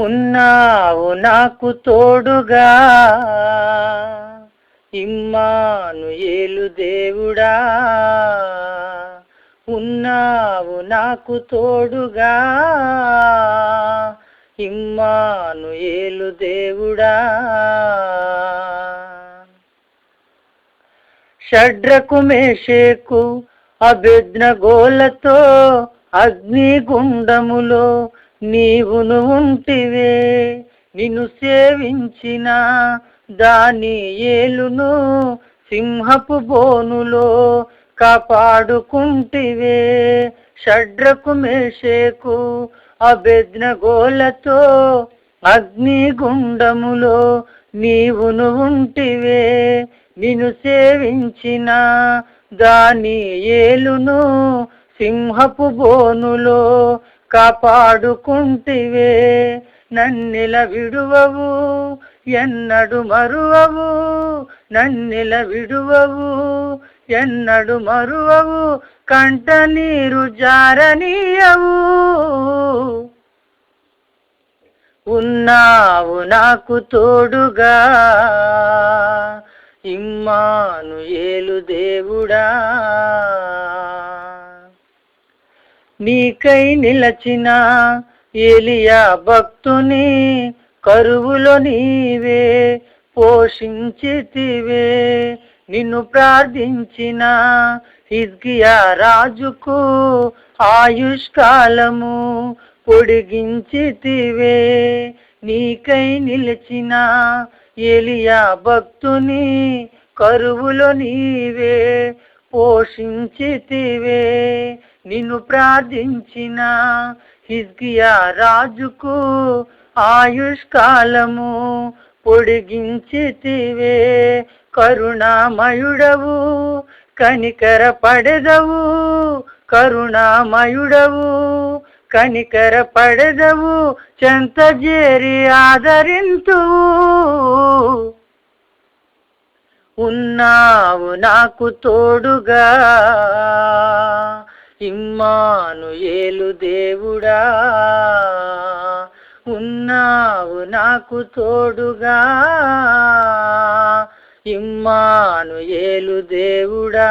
ఉన్నావు నాకు తోడుగా ఇమ్మానుయేలు దేవుడా, ఉన్నావు నాకు తోడుగా ఇమ్మానుయేలు దేవుడా. షడ్రకు మేషేకు అబేద్నెగోలతో అగ్నిగుండములో నీవును ఉంటివే. నిన్ను సేవించిన దానియేలును సింహపు బోనులో కాపాడుకుంటివే. షడ్రకు మేషేకు అబేద్నెగోలతో అగ్నిగుండములో నీవును ఉంటివే. నిన్ను సేవించిన దానియేలును సింహపు బోనులో కాపాడుకుంటివే. నన్నెల విడువవు ఎన్నడు మరువవు, నన్నెల విడువవు ఎన్నడు మరువవు, కంట నీరు జారనీయవు. ఉన్నావు నాకు తోడుగా ఇమ్మానుయేలు దేవుడా. నీకై నిలచిన ఏలియా భక్తుని కరువులో నీవే పోషించితివే. నిన్ను ప్రార్థించిన హిజ్కియా రాజుకు ఆయుష్కాలము పొడిగించితివే. నీకై నిలిచిన ఏలియా భక్తుని కరువులో నీవే పోషించితివే. నిన్ను ప్రార్థించిన హిజ్కియా రాజుకు ఆయుష్కాలము పొడిగించితివే. కరుణామయుడవు కనికర పడెదవు, కరుణామయుడవు కనికర పడెదవు, చెంత చేరి ఆదరింతువు. ఉన్నావు నాకు తోడుగా ఇమ్మానుయేలు దేవుడా, ఉన్నావు నాకు తోడుగా ఇమ్మానుయేలు దేవుడా.